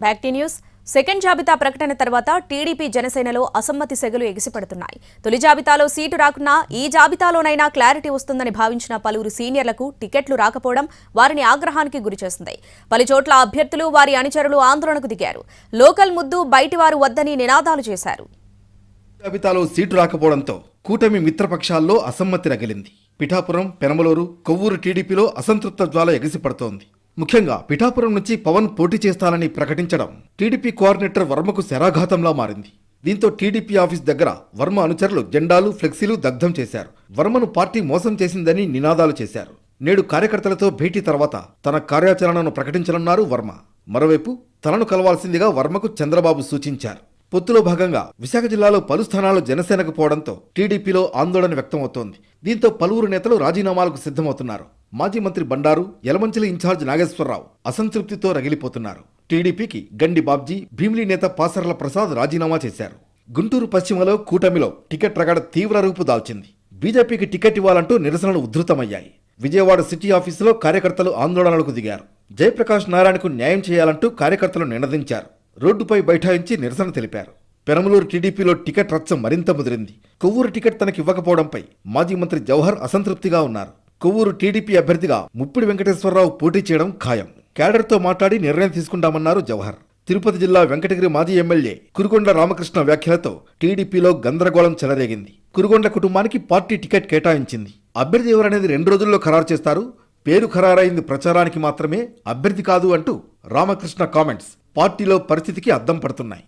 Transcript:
Back to news. Second జాబితా ప్రకటన తర్వాత టీడీపీ జనసేనలో అసమ్మతి సెగలు ఎగిసిపడుతున్నాయి. తొలి జాబితాలో సీటు రాకున్నా ఈ జాబితాలోనైనా క్లారిటీ వస్తుందని భావించిన పలువురు సీనియర్లకు టికెట్లు రాకపోవడం వారిని ఆగ్రహానికి గురిచేసింది. పలుచోట్ల అభ్యర్థులు వారి అనుచరులు ఆందోళనకు దిగారు. లోకల్ ముద్దు బయటివారు వద్దని నినాదాలు చేశారు. జాబితాలో సీటు రాకపోవడంతో కూటమి మిత్రపక్షాల్లో అసమ్మతి రగిలింది. పిఠాపురం, పెనమలూరు, కొవ్వూరు టీడీపీలో అసంతృప్త జ్వాల ఎగిసిపడుతోంది. ముఖ్యంగా పిఠాపురం నుంచి పవన్ పోటీ చేస్తానని ప్రకటించడం టీడీపీ కోఆర్డినేటర్ వర్మకు శరాఘాతంలా మారింది. దీంతో టీడీపీ ఆఫీస్ దగ్గర వర్మ అనుచరులు జెండాలు, ఫ్లెక్సీలు దగ్ధం చేశారు. వర్మను పార్టీ మోసం చేసిందని నినాదాలు చేశారు. నేడు కార్యకర్తలతో భేటీ తర్వాత తన కార్యాచరణను ప్రకటించనున్నారు వర్మ. మరోవైపు తనను కలవాల్సిందిగా వర్మకు చంద్రబాబు సూచించారు. పొత్తులో భాగంగా విశాఖ జిల్లాలో పలు స్థానాలు జనసేనకు పోవడంతో టీడీపీలో ఆందోళన వ్యక్తమవుతోంది. దీంతో పలువురు నేతలు రాజీనామాలకు సిద్ధమవుతున్నారు. మాజీ మంత్రి బండారు, యలమంచిలి ఇన్ఛార్జ్ నాగేశ్వరరావు అసంతృప్తితో రగిలిపోతున్నారు. టీడీపీకి గండి బాబ్జీ, భీమిలి నేత పాసర్ల ప్రసాద్ రాజీనామా చేశారు. గుంటూరు పశ్చిమలో కూటమిలో టికెట్ రగడ తీవ్ర రూపు దాల్చింది. బీజేపీకి టికెట్ ఇవ్వాలంటూ నిరసనలు ఉధృతమయ్యాయి. విజయవాడ సిటీ ఆఫీసులో కార్యకర్తలు ఆందోళనలకు దిగారు. జయప్రకాష్ నారాయణకు న్యాయం చేయాలంటూ కార్యకర్తలు నినదించారు. రోడ్డుపై బైఠాయించి నిరసన తెలిపారు. పెనమలూరు టీడీపీలో టికెట్ రచ్చ మరింత ముదిరింది. కొవ్వూరు టికెట్ తనకి ఇవ్వకపోవడంపై మాజీ మంత్రి జవహర్ అసంతృప్తిగా ఉన్నారు. కొవ్వూరు టీడీపీ అభ్యర్థిగా ముప్పిడి వెంకటేశ్వరరావు పోటీ చేయడం ఖాయం. క్యాడర్తో మాట్లాడి నిర్ణయం తీసుకుంటామన్నారు జవహర్. తిరుపతి జిల్లా వెంకటగిరి మాజీ ఎమ్మెల్యే కురుగొండ్ల రామకృష్ణ వ్యాఖ్యలతో టీడీపీలో గందరగోళం చెలరేగింది. కురుగొండ్ల కుటుంబానికి పార్టీ టికెట్ కేటాయించింది. అభ్యర్థి ఎవరనేది 2 రోజుల్లో ఖరారు చేస్తారు. పేరు ఖరారైంది ప్రచారానికి మాత్రమే, అభ్యర్థి కాదు అంటూ రామకృష్ణ కామెంట్స్ పార్టీలో పరిస్థితికి అద్దం పడుతున్నాయి.